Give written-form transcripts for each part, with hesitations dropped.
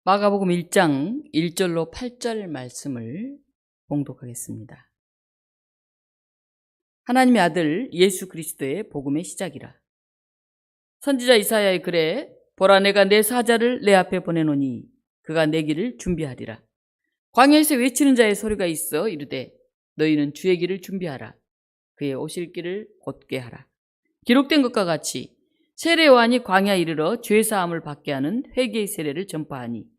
마가복음 1장 1절로 8절 말씀을 봉독하겠습니다. 하나님의 아들 예수 그리스도의 복음의 시작이라. 선지자 이사야의 글에 보라 내가 내 사자를 내 앞에 보내노니 그가 내 길을 준비하리라. 광야에서 외치는 자의 소리가 있어 이르되 너희는 주의 길을 준비하라. 그의 오실 길을 곧게 하라. 기록된 것과 같이 세례 요한이 광야에 이르러 죄 사함을 받게 하는 회개의 세례를 전파하니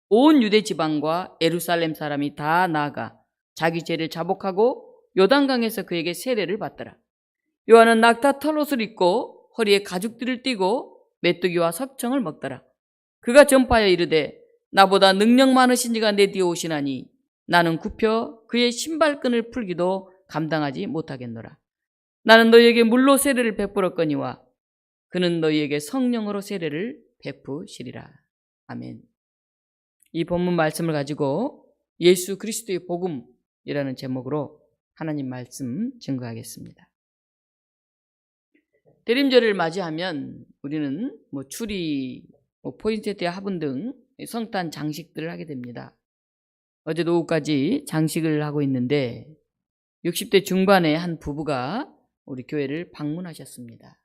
온 유대 지방과 예루살렘 사람이 다 나아가 자기 죄를 자복하고 요단강에서 그에게 세례를 받더라. 요한은 낙타 털옷을 입고 허리에 가죽들을 띠고 메뚜기와 석청을 먹더라. 그가 전파하여 이르되 나보다 능력 많으신 이가 내 뒤에 오시나니 나는 굽혀 그의 신발끈을 풀기도 감당하지 못하겠노라. 나는 너희에게 물로 세례를 베풀었거니와 그는 너희에게 성령으로 세례를 베푸시리라. 아멘. 이 본문 말씀을 가지고 예수 그리스도의 복음이라는 제목으로 하나님 말씀 증거하겠습니다. 대림절을 맞이하면 우리는 추리, 포인세티와 화분 등 성탄 장식들을 하게 됩니다. 어제 오후까지 장식을 하고 있는데 60대 중반의 한 부부가 우리 교회를 방문하셨습니다.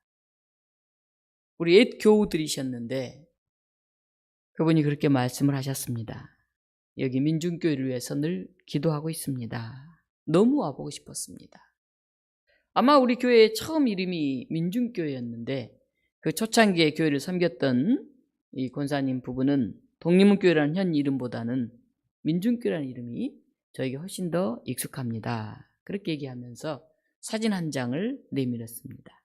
우리 옛 교우들이셨는데 그분이 그렇게 말씀을 하셨습니다. 여기 민중교회를 위해서 늘 기도하고 있습니다. 너무 와보고 싶었습니다. 아마 우리 교회의 처음 이름이 민중교회였는데 그 초창기에 교회를 섬겼던 이 권사님 부부는 독립문교회라는 현 이름보다는 민중교회라는 이름이 저에게 훨씬 더 익숙합니다. 그렇게 얘기하면서 사진 한 장을 내밀었습니다.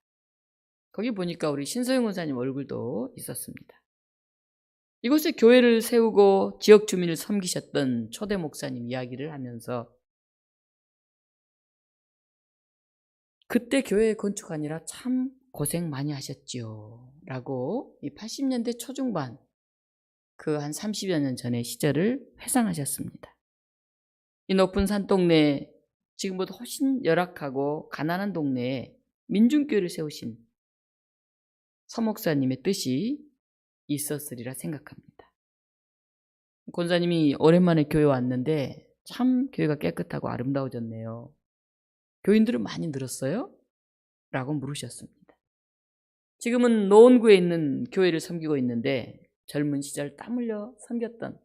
거기 보니까 우리 신서영 권사님 얼굴도 있었습니다. 이곳에 교회를 세우고 지역 주민을 섬기셨던 초대 목사님 이야기를 하면서 그때 교회 건축하느라 참 고생 많이 하셨지요 라고 이 80년대 초중반 그 한 30여 년 전의 시절을 회상하셨습니다. 이 높은 산동네에 지금보다 훨씬 열악하고 가난한 동네에 민중교회를 세우신 서목사님의 뜻이 있었으리라 생각합니다. 권사님이 오랜만에 교회 왔는데 참 교회가 깨끗하고 아름다워졌네요. 교인들은 많이 늘었어요? 라고 물으셨습니다. 지금은 노원구에 있는 교회를 섬기고 있는데 젊은 시절 땀 흘려 섬겼던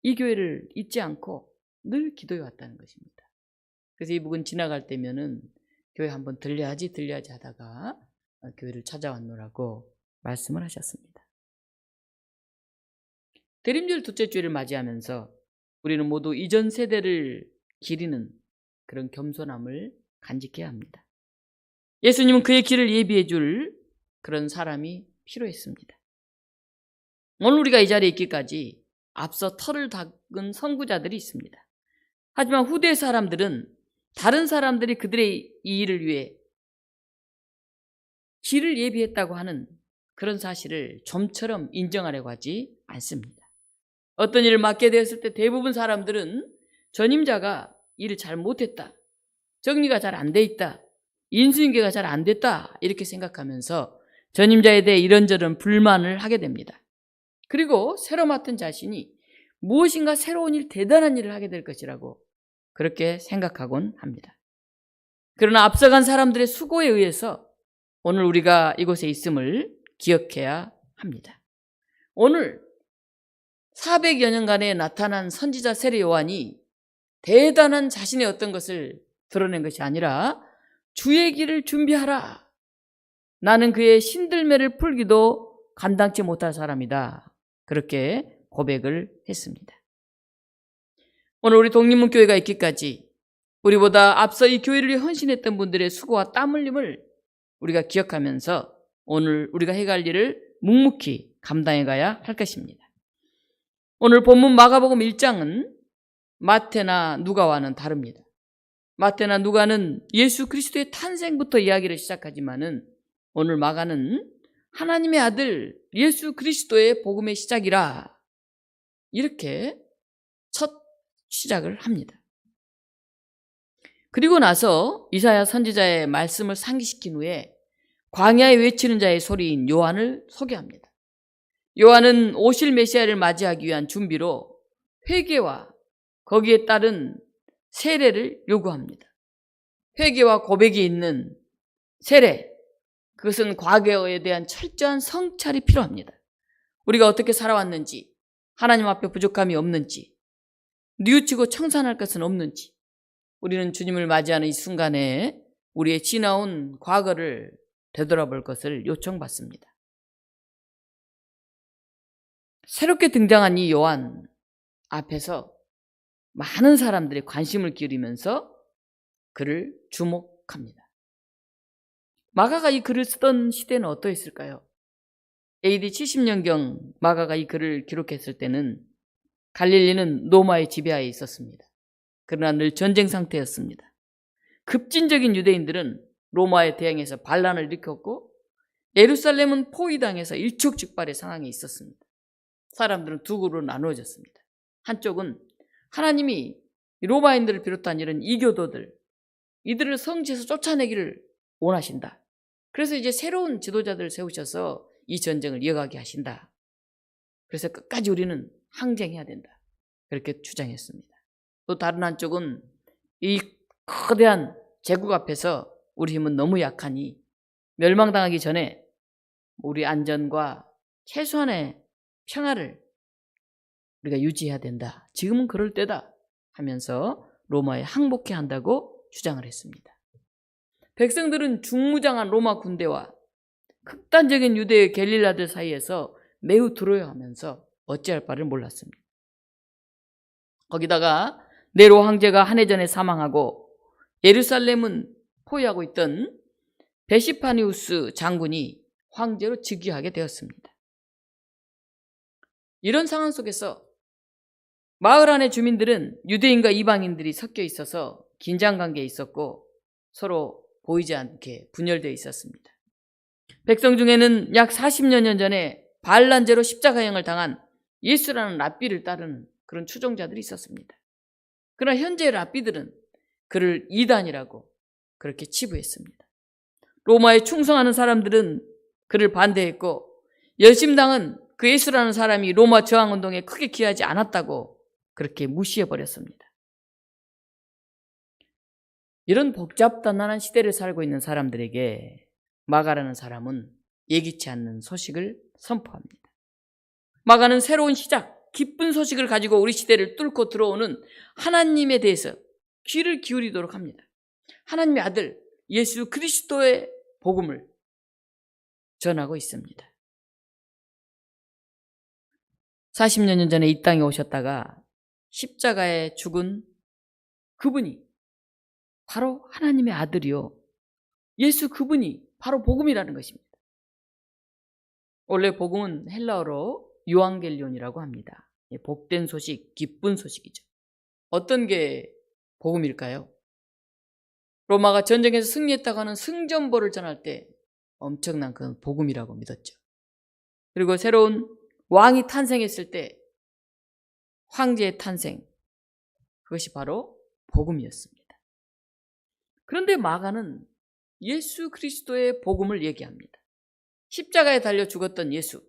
이 교회를 잊지 않고 늘 기도해 왔다는 것입니다. 그래서 이분은 지나갈 때면은 교회 한번 들려야지 하다가 교회를 찾아왔노라고 말씀을 하셨습니다. 대림절 둘째 주일을 맞이하면서 우리는 모두 이전 세대를 기리는 그런 겸손함을 간직해야 합니다. 예수님은 그의 길을 예비해 줄 그런 사람이 필요했습니다. 오늘 우리가 이 자리에 있기까지 앞서 터를 닦은 선구자들이 있습니다. 하지만 후대 사람들은 다른 사람들이 그들의 이 일을 위해 길을 예비했다고 하는 그런 사실을 좀처럼 인정하려고 하지 않습니다. 어떤 일을 맡게 되었을 때 대부분 사람들은 전임자가 일을 잘 못했다, 정리가 잘 안 돼 있다, 인수인계가 잘 안 됐다 이렇게 생각하면서 전임자에 대해 이런저런 불만을 하게 됩니다. 그리고 새로 맡은 자신이 무엇인가 새로운 일, 대단한 일을 하게 될 것이라고 그렇게 생각하곤 합니다. 그러나 앞서간 사람들의 수고에 의해서 오늘 우리가 이곳에 있음을 기억해야 합니다. 오늘 400여 년간에 나타난 선지자 세례 요한이 대단한 자신의 어떤 것을 드러낸 것이 아니라 주의 길을 준비하라. 나는 그의 신들매를 풀기도 감당치 못할 사람이다. 그렇게 고백을 했습니다. 오늘 우리 독립문교회가 있기까지 우리보다 앞서 이 교회를 위해 헌신했던 분들의 수고와 땀 흘림을 우리가 기억하면서 오늘 우리가 해갈 일을 묵묵히 감당해 가야 할 것입니다. 오늘 본문 마가복음 1장은 마태나 누가와는 다릅니다. 마태나 누가는 예수 그리스도의 탄생부터 이야기를 시작하지만은 오늘 마가는 하나님의 아들 예수 그리스도의 복음의 시작이라 이렇게 첫 시작을 합니다. 그리고 나서 이사야 선지자의 말씀을 상기시킨 후에 광야에 외치는 자의 소리인 요한을 소개합니다. 요한은 오실 메시아를 맞이하기 위한 준비로 회개와 거기에 따른 세례를 요구합니다. 회개와 고백이 있는 세례, 그것은 과거에 대한 철저한 성찰이 필요합니다. 우리가 어떻게 살아왔는지, 하나님 앞에 부족함이 없는지, 뉘우치고 청산할 것은 없는지, 우리는 주님을 맞이하는 이 순간에 우리의 지나온 과거를 되돌아볼 것을 요청받습니다. 새롭게 등장한 이 요한 앞에서 많은 사람들이 관심을 기울이면서 그를 주목합니다. 마가가 이 글을 쓰던 시대는 어떠했을까요? AD 70년경 마가가 이 글을 기록했을 때는 갈릴리는 로마의 지배하에 있었습니다. 그러나 늘 전쟁 상태였습니다. 급진적인 유대인들은 로마에 대항해서 반란을 일으켰고 예루살렘은 포위당해서 일촉즉발의 상황에 있었습니다. 사람들은 두 그룹으로 나누어졌습니다. 한쪽은 하나님이 로마인들을 비롯한 이런 이교도들, 이들을 성지에서 쫓아내기를 원하신다. 그래서 이제 새로운 지도자들을 세우셔서 이 전쟁을 이어가게 하신다. 그래서 끝까지 우리는 항쟁해야 된다. 그렇게 주장했습니다. 또 다른 한쪽은 이 거대한 제국 앞에서 우리 힘은 너무 약하니 멸망당하기 전에 우리 안전과 최소한의 평화를 우리가 유지해야 된다. 지금은 그럴 때다 하면서 로마에 항복해야 한다고 주장을 했습니다. 백성들은 중무장한 로마 군대와 극단적인 유대의 갤릴라들 사이에서 매우 두려워하면서 어찌할 바를 몰랐습니다. 거기다가 네로 황제가 한 해 전에 사망하고 예루살렘은 포위하고 있던 베시파니우스 장군이 황제로 즉위하게 되었습니다. 이런 상황 속에서 마을 안의 주민들은 유대인과 이방인들이 섞여 있어서 긴장관계에 있었고 서로 보이지 않게 분열되어 있었습니다. 백성 중에는 약 40여 년 전에 반란죄로 십자가형을 당한 예수라는 랍비를 따르는 그런 추종자들이 있었습니다. 그러나 현재 랍비들은 그를 이단이라고 그렇게 치부했습니다. 로마에 충성하는 사람들은 그를 반대했고 열심당은 그 예수라는 사람이 로마 저항운동에 크게 기여하지 않았다고 그렇게 무시해버렸습니다. 이런 복잡단단한 시대를 살고 있는 사람들에게 마가라는 사람은 예기치 않는 소식을 선포합니다. 마가는 새로운 시작, 기쁜 소식을 가지고 우리 시대를 뚫고 들어오는 하나님에 대해서 귀를 기울이도록 합니다. 하나님의 아들 예수 그리스도의 복음을 전하고 있습니다. 40여 년 전에 이 땅에 오셨다가 십자가에 죽은 그분이 바로 하나님의 아들이요. 예수 그분이 바로 복음이라는 것입니다. 원래 복음은 헬라어로 요한겔리온이라고 합니다. 복된 소식, 기쁜 소식이죠. 어떤 게 복음일까요? 로마가 전쟁에서 승리했다고 하는 승전보를 전할 때 엄청난 그 복음이라고 믿었죠. 그리고 새로운 왕이 탄생했을 때 황제의 탄생, 그것이 바로 복음이었습니다. 그런데 마가는 예수 그리스도의 복음을 얘기합니다. 십자가에 달려 죽었던 예수,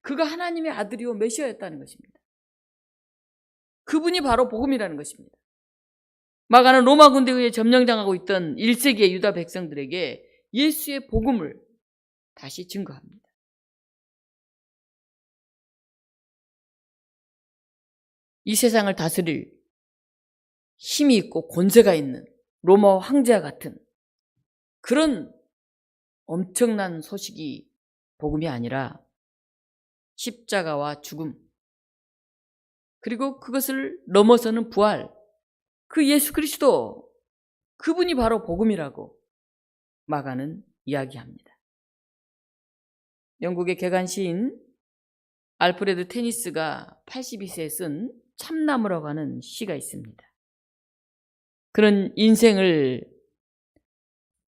그가 하나님의 아들이요 메시아였다는 것입니다. 그분이 바로 복음이라는 것입니다. 마가는 로마 군대에 의해 점령당하고 있던 1세기의 유다 백성들에게 예수의 복음을 다시 증거합니다. 이 세상을 다스릴 힘이 있고 권세가 있는 로마 황제와 같은 그런 엄청난 소식이 복음이 아니라 십자가와 죽음, 그리고 그것을 넘어서는 부활, 그 예수 그리스도, 그분이 바로 복음이라고 마가는 이야기합니다. 영국의 개간 시인 알프레드 테니스가 82세에 쓴 참나무라고 하는 시가 있습니다. 그런 인생을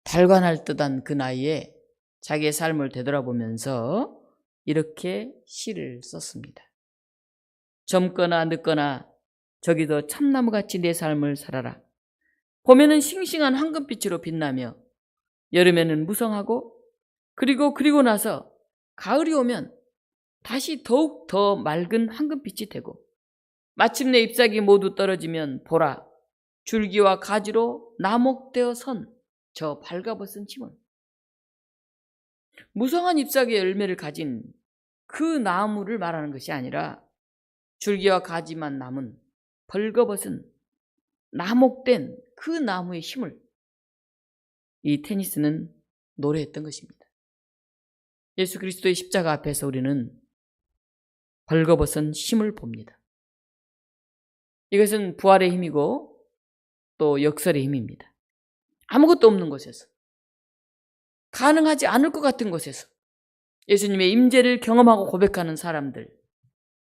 달관할 듯한 그 나이에 자기의 삶을 되돌아보면서 이렇게 시를 썼습니다. 젊거나 늙거나 저기도 참나무같이 내 삶을 살아라. 봄에는 싱싱한 황금빛으로 빛나며 여름에는 무성하고 그리고 나서 가을이 오면 다시 더욱 더 맑은 황금빛이 되고 마침내 잎사귀 모두 떨어지면 보라, 줄기와 가지로 나목되어 선 저 발가벗은 심은. 무성한 잎사귀의 열매를 가진 그 나무를 말하는 것이 아니라 줄기와 가지만 남은 벌거벗은 나목된 그 나무의 힘을 이 테니스는 노래했던 것입니다. 예수 그리스도의 십자가 앞에서 우리는 벌거벗은 힘을 봅니다. 이것은 부활의 힘이고 또 역설의 힘입니다. 아무것도 없는 곳에서, 가능하지 않을 것 같은 곳에서 예수님의 임재를 경험하고 고백하는 사람들,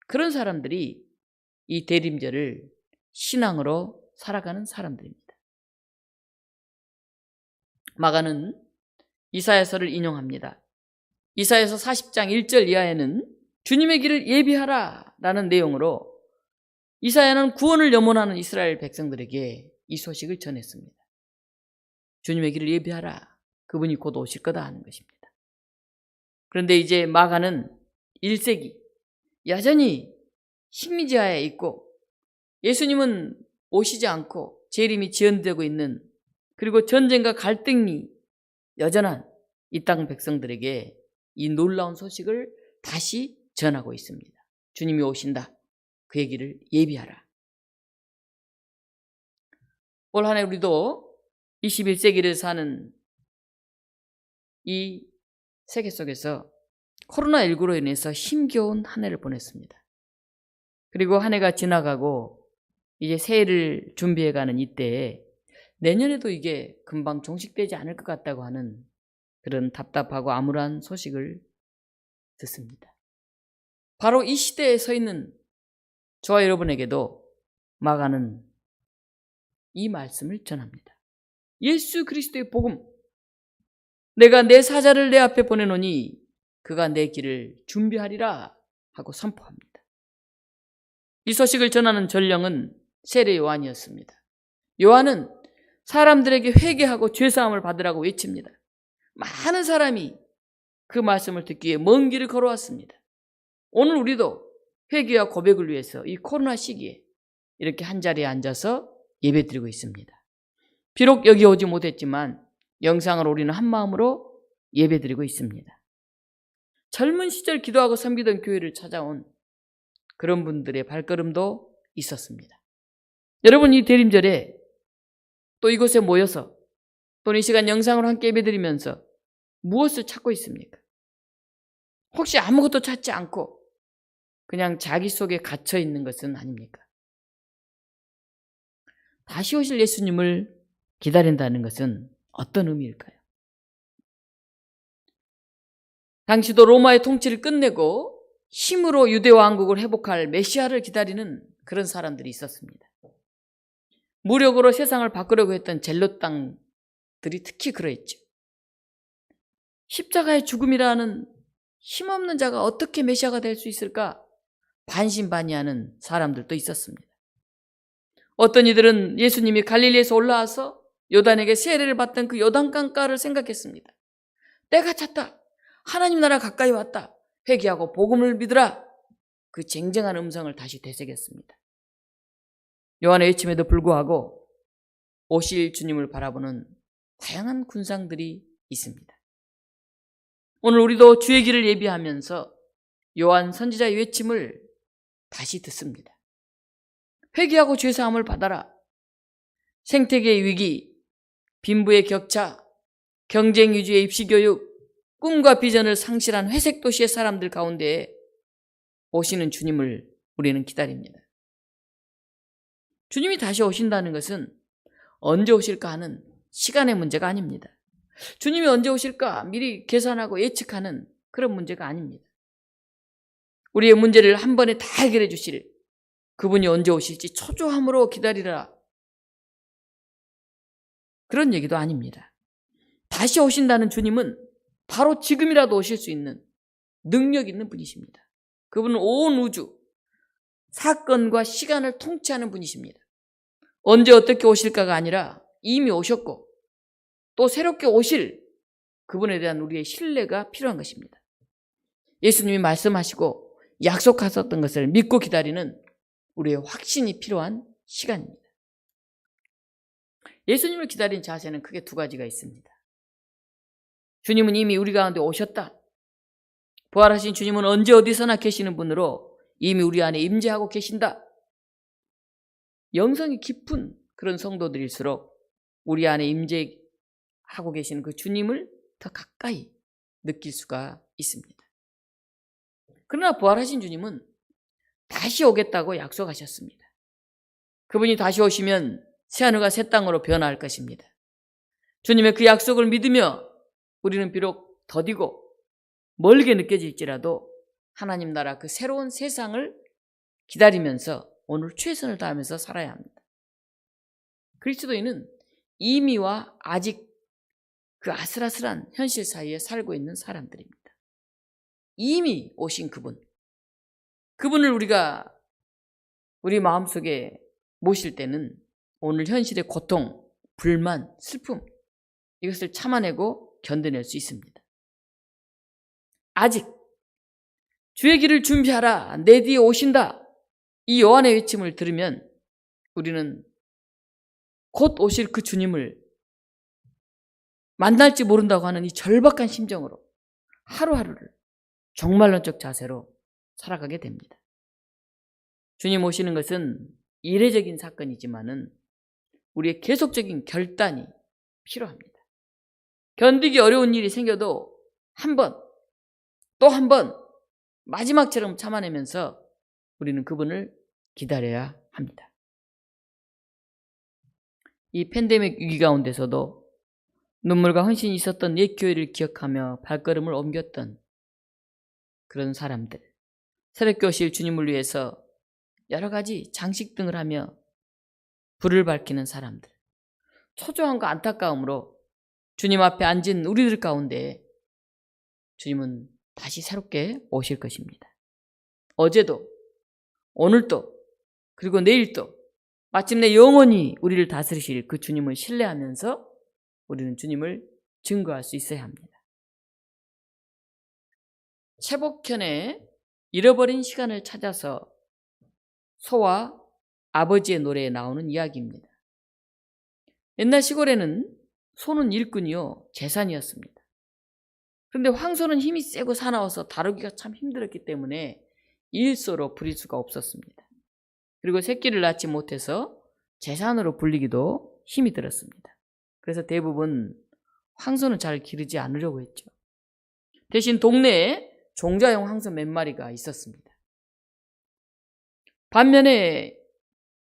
그런 사람들이 이 대림절을 신앙으로 살아가는 사람들입니다. 마가는 이사야서를 인용합니다. 이사야서 40장 1절 이하에는 주님의 길을 예비하라 라는 내용으로 이사야는 구원을 염원하는 이스라엘 백성들에게 이 소식을 전했습니다. 주님의 길을 예비하라. 그분이 곧 오실 거다 하는 것입니다. 그런데 이제 마가는 1세기 여전히 식민지하에 있고 예수님은 오시지 않고 재림이 지연되고 있는, 그리고 전쟁과 갈등이 여전한 이 땅 백성들에게 이 놀라운 소식을 다시 전하고 있습니다. 주님이 오신다. 그의 길을 예비하라. 올 한 해 우리도 21세기를 사는 이 세계 속에서 코로나19로 인해서 힘겨운 한 해를 보냈습니다. 그리고 한 해가 지나가고 이제 새해를 준비해가는 이때에 내년에도 이게 금방 종식되지 않을 것 같다고 하는 그런 답답하고 암울한 소식을 듣습니다. 바로 이 시대에 서 있는 저와 여러분에게도 마가는 이 말씀을 전합니다. 예수 그리스도의 복음, 내가 내 사자를 내 앞에 보내노니 그가 내 길을 준비하리라 하고 선포합니다. 이 소식을 전하는 전령은 세례 요한이었습니다. 요한은 사람들에게 회개하고 죄사함을 받으라고 외칩니다. 많은 사람이 그 말씀을 듣기 위해 먼 길을 걸어왔습니다. 오늘 우리도 회개와 고백을 위해서 이 코로나 시기에 이렇게 한자리에 앉아서 예배드리고 있습니다. 비록 여기 오지 못했지만 영상으로 우리는 한 마음으로 예배드리고 있습니다. 젊은 시절 기도하고 섬기던 교회를 찾아온 그런 분들의 발걸음도 있었습니다. 여러분, 이 대림절에 또 이곳에 모여서 또는 이 시간 영상으로 함께 예배드리면서 무엇을 찾고 있습니까? 혹시 아무것도 찾지 않고 그냥 자기 속에 갇혀 있는 것은 아닙니까? 다시 오실 예수님을 기다린다는 것은 어떤 의미일까요? 당시도 로마의 통치를 끝내고 힘으로 유대 왕국을 회복할 메시아를 기다리는 그런 사람들이 있었습니다. 무력으로 세상을 바꾸려고 했던 젤롯 땅들이 특히 그러했죠. 십자가의 죽음이라는 힘없는 자가 어떻게 메시아가 될 수 있을까? 반신반의하는 사람들도 있었습니다. 어떤 이들은 예수님이 갈릴리에서 올라와서 요단에게 세례를 받던 그 요단강가를 생각했습니다. 때가 찼다. 하나님 나라 가까이 왔다. 회개하고 복음을 믿으라. 그 쟁쟁한 음성을 다시 되새겼습니다. 요한의 외침에도 불구하고 오실 주님을 바라보는 다양한 군상들이 있습니다. 오늘 우리도 주의 길을 예비하면서 요한 선지자의 외침을 다시 듣습니다. 회개하고 죄사함을 받아라. 생태계의 위기, 빈부의 격차, 경쟁 위주의 입시교육, 꿈과 비전을 상실한 회색 도시의 사람들 가운데 오시는 주님을 우리는 기다립니다. 주님이 다시 오신다는 것은 언제 오실까 하는 시간의 문제가 아닙니다. 주님이 언제 오실까 미리 계산하고 예측하는 그런 문제가 아닙니다. 우리의 문제를 한 번에 다 해결해 주실 그분이 언제 오실지 초조함으로 기다리라, 그런 얘기도 아닙니다. 다시 오신다는 주님은 바로 지금이라도 오실 수 있는 능력 있는 분이십니다. 그분은 온 우주, 사건과 시간을 통치하는 분이십니다. 언제 어떻게 오실까가 아니라 이미 오셨고 또 새롭게 오실 그분에 대한 우리의 신뢰가 필요한 것입니다. 예수님이 말씀하시고 약속하셨던 것을 믿고 기다리는 우리의 확신이 필요한 시간입니다. 예수님을 기다리는 자세는 크게 두 가지가 있습니다. 주님은 이미 우리 가운데 오셨다. 부활하신 주님은 언제 어디서나 계시는 분으로 이미 우리 안에 임재하고 계신다. 영성이 깊은 그런 성도들일수록 우리 안에 임재하고 계시는 그 주님을 더 가까이 느낄 수가 있습니다. 그러나 부활하신 주님은 다시 오겠다고 약속하셨습니다. 그분이 다시 오시면 새하늘과 새 땅으로 변화할 것입니다. 주님의 그 약속을 믿으며 우리는 비록 더디고 멀게 느껴질지라도 하나님 나라 그 새로운 세상을 기다리면서 오늘 최선을 다하면서 살아야 합니다. 그리스도인은 이미와 아직 그 아슬아슬한 현실 사이에 살고 있는 사람들입니다. 이미 오신 그분을 우리가 우리 마음속에 모실 때는 오늘 현실의 고통, 불만, 슬픔 이것을 참아내고 견뎌낼 수 있습니다. 아직 주의 길을 준비하라, 내 뒤에 오신다, 이 요한의 외침을 들으면 우리는 곧 오실 그 주님을 만날지 모른다고 하는 이 절박한 심정으로 하루하루를 종말론적 자세로 살아가게 됩니다. 주님 오시는 것은 이례적인 사건이지만은 우리의 계속적인 결단이 필요합니다. 견디기 어려운 일이 생겨도 한 번, 또 한 번 마지막처럼 참아내면서 우리는 그분을 기다려야 합니다. 이 팬데믹 위기 가운데서도 눈물과 헌신이 있었던 옛 교회를 기억하며 발걸음을 옮겼던 그런 사람들, 새벽교 오실 주님을 위해서 여러 가지 장식 등을 하며 불을 밝히는 사람들, 초조함과 안타까움으로 주님 앞에 앉은 우리들 가운데 주님은 다시 새롭게 오실 것입니다. 어제도, 오늘도, 그리고 내일도 마침내 영원히 우리를 다스리실 그 주님을 신뢰하면서 우리는 주님을 증거할 수 있어야 합니다. 최복현의 잃어버린 시간을 찾아서 소와 아버지의 노래에 나오는 이야기입니다. 옛날 시골에는 소는 일꾼이요 재산이었습니다. 그런데 황소는 힘이 세고 사나워서 다루기가 참 힘들었기 때문에 일소로 부릴 수가 없었습니다. 그리고 새끼를 낳지 못해서 재산으로 불리기도 힘이 들었습니다. 그래서 대부분 황소는 잘 기르지 않으려고 했죠. 대신 동네에 종자용 황소 몇 마리가 있었습니다. 반면에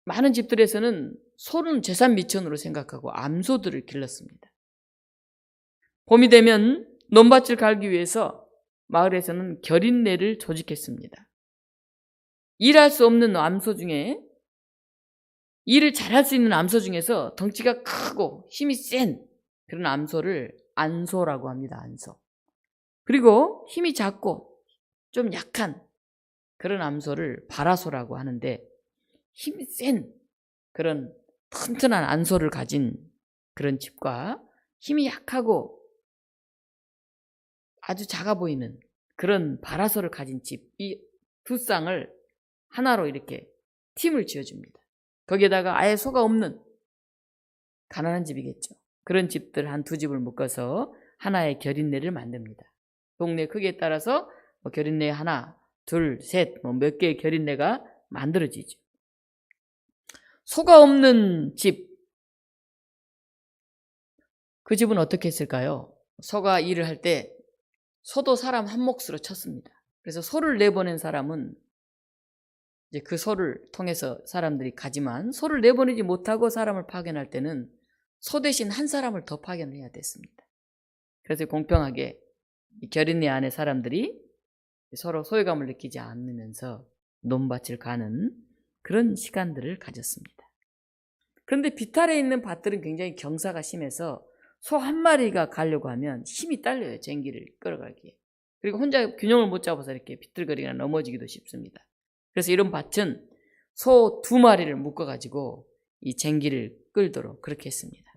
많은 집들에서는 소는 재산 미천으로 생각하고 암소들을 길렀습니다. 봄이 되면 논밭을 갈기 위해서 마을에서는 결인내를 조직했습니다. 일할 수 없는 암소 중에 일을 잘할 수 있는 암소 중에서 덩치가 크고 힘이 센 그런 암소를 안소라고 합니다. 안소. 그리고 힘이 작고 좀 약한 그런 암소를 바라소라고 하는데 힘이 센 그런 튼튼한 안소를 가진 그런 집과 힘이 약하고 아주 작아 보이는 그런 바라소를 가진 집, 이 두 쌍을 하나로 이렇게 팀을 지어줍니다. 거기에다가 아예 소가 없는 가난한 집이겠죠. 그런 집들 한 두 집을 묶어서 하나의 결인내를 만듭니다. 동네 크기에 따라서 결인내 하나, 둘, 셋, 몇 개의 결인내가 만들어지죠. 소가 없는 집, 그 집은 어떻게 했을까요? 소가 일을 할 때 소도 사람 한 몫으로 쳤습니다. 그래서 소를 내보낸 사람은 이제 그 소를 통해서 사람들이 가지만 소를 내보내지 못하고 사람을 파견할 때는 소 대신 한 사람을 더 파견을 해야 됐습니다. 그래서 공평하게 이 결인내 안에 사람들이 서로 소외감을 느끼지 않으면서 논밭을 가는 그런 시간들을 가졌습니다. 그런데 비탈에 있는 밭들은 굉장히 경사가 심해서 소 한 마리가 가려고 하면 힘이 딸려요. 쟁기를 끌어가기에. 그리고 혼자 균형을 못 잡아서 이렇게 비틀거리거나 넘어지기도 쉽습니다. 그래서 이런 밭은 소 두 마리를 묶어가지고 이 쟁기를 끌도록 그렇게 했습니다.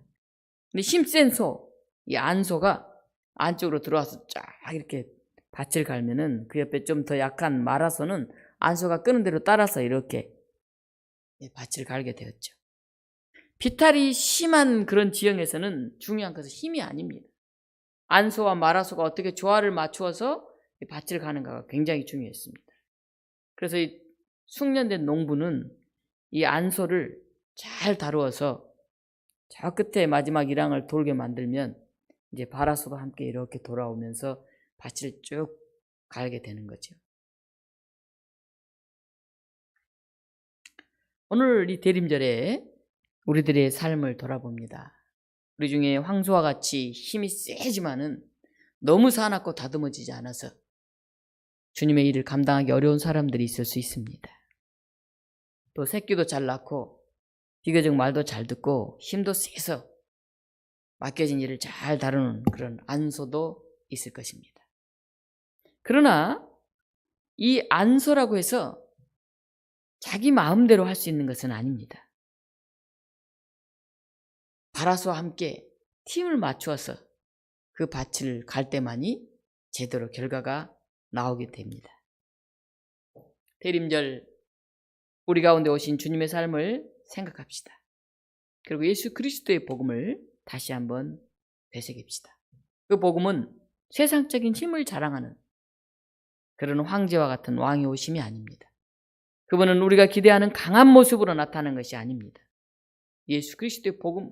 근데 힘센 소, 이 안소가 안쪽으로 들어와서 쫙 이렇게 밭을 갈면은 그 옆에 좀 더 약한 마라소는 안소가 끄는 대로 따라서 이렇게 밭을 갈게 되었죠. 비탈이 심한 그런 지형에서는 중요한 것은 힘이 아닙니다. 안소와 마라소가 어떻게 조화를 맞추어서 밭을 가는가가 굉장히 중요했습니다. 그래서 이 숙련된 농부는 이 안소를 잘 다루어서 저 끝에 마지막 이랑을 돌게 만들면 이제 바라소도 함께 이렇게 돌아오면서 밭을 쭉 갈게 되는 거죠. 오늘 이 대림절에 우리들의 삶을 돌아봅니다. 우리 중에 황소와 같이 힘이 세지만은 너무 사납고 다듬어지지 않아서 주님의 일을 감당하기 어려운 사람들이 있을 수 있습니다. 또 새끼도 잘 낳고 비교적 말도 잘 듣고 힘도 세서 맡겨진 일을 잘 다루는 그런 안소도 있을 것입니다. 그러나 이 안소라고 해서 자기 마음대로 할 수 있는 것은 아닙니다. 바라소와 함께 팀을 맞추어서 그 밭을 갈 때만이 제대로 결과가 나오게 됩니다. 대림절 우리 가운데 오신 주님의 삶을 생각합시다. 그리고 예수 그리스도의 복음을 다시 한번 되새깁시다. 그 복음은 세상적인 힘을 자랑하는 그런 황제와 같은 왕이 오심이 아닙니다. 그분은 우리가 기대하는 강한 모습으로 나타나는 것이 아닙니다. 예수 그리스도의 복음,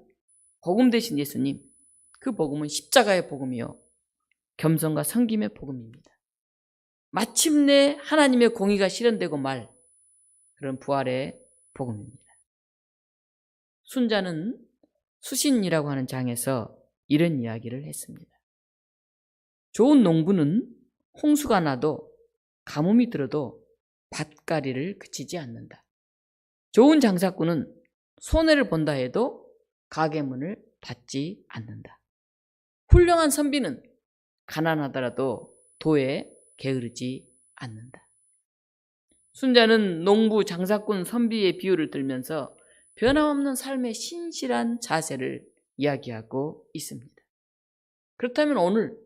복음 되신 예수님, 그 복음은 십자가의 복음이요 겸손과 섬김의 복음입니다. 마침내 하나님의 공의가 실현되고 말 그런 부활의 복음입니다. 순자는 수신이라고 하는 장에서 이런 이야기를 했습니다. 좋은 농부는 홍수가 나도 가뭄이 들어도 밭갈이를 그치지 않는다. 좋은 장사꾼은 손해를 본다 해도 가게 문을 닫지 않는다. 훌륭한 선비는 가난하더라도 도에 게으르지 않는다. 순자는 농부, 장사꾼, 선비의 비유를 들면서 변함없는 삶의 신실한 자세를 이야기하고 있습니다. 그렇다면 오늘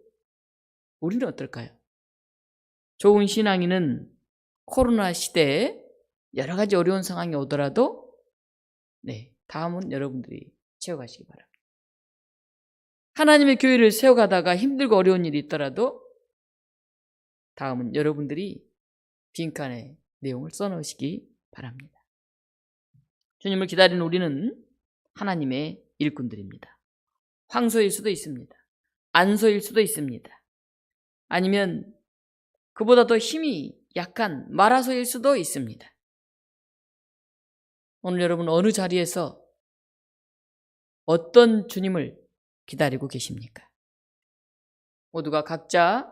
우리는 어떨까요? 좋은 신앙인은 코로나 시대에 여러 가지 어려운 상황이 오더라도 다음은 여러분들이 채워가시기 바랍니다. 하나님의 교회를 세워가다가 힘들고 어려운 일이 있더라도 다음은 여러분들이 빈칸에 내용을 써놓으시기 바랍니다. 주님을 기다리는 우리는 하나님의 일꾼들입니다. 황소일 수도 있습니다. 안소일 수도 있습니다. 아니면 그보다 더 힘이 약한 마라소일 수도 있습니다. 오늘 여러분 어느 자리에서 어떤 주님을 기다리고 계십니까? 모두가 각자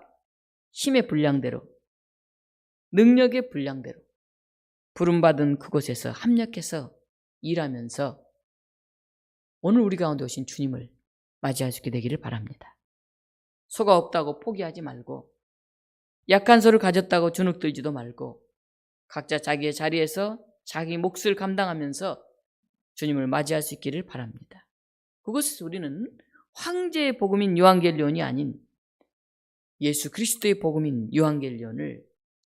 힘의 분량대로, 능력의 분량대로 부름받은 그곳에서 합력해서 일하면서 오늘 우리 가운데 오신 주님을 맞이할 수 있게 되기를 바랍니다. 소가 없다고 포기하지 말고 약한 소를 가졌다고 주눅들지도 말고 각자 자기의 자리에서 자기 몫을 감당하면서 주님을 맞이할 수 있기를 바랍니다. 그것에서 우리는 황제의 복음인 요한겔리온이 아닌 예수 그리스도의 복음인 요한겔리온을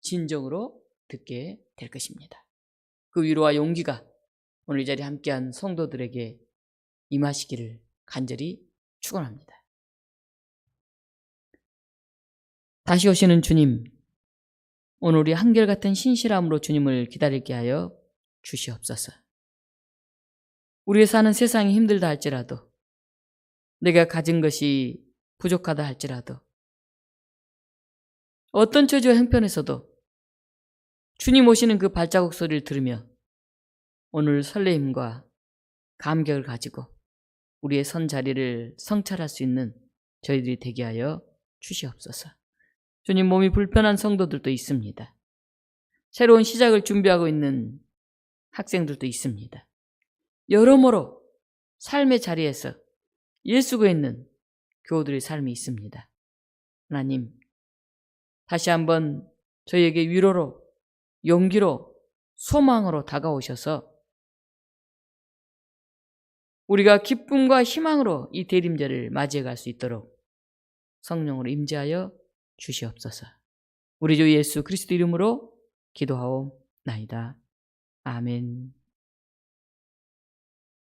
진정으로 듣게 될 것입니다. 그 위로와 용기가 오늘 이 자리에 함께한 성도들에게 임하시기를 간절히 축원합니다. 다시 오시는 주님, 오늘 우리 한결같은 신실함으로 주님을 기다리게 하여 주시옵소서. 우리의 사는 세상이 힘들다 할지라도, 내가 가진 것이 부족하다 할지라도, 어떤 처지와 형편에서도 주님 오시는 그 발자국 소리를 들으며 오늘 설레임과 감격을 가지고 우리의 선 자리를 성찰할 수 있는 저희들이 되게 하여 주시옵소서. 주님, 몸이 불편한 성도들도 있습니다. 새로운 시작을 준비하고 있는 학생들도 있습니다. 여러모로 삶의 자리에서 예수가 있는 교우들의 삶이 있습니다. 하나님, 다시 한번 저희에게 위로로, 용기로, 소망으로 다가오셔서 우리가 기쁨과 희망으로 이 대림절을 맞이해 갈 수 있도록 성령으로 임재하여 주시옵소서. 우리 주 예수 그리스도 이름으로 기도하옵나이다. 아멘.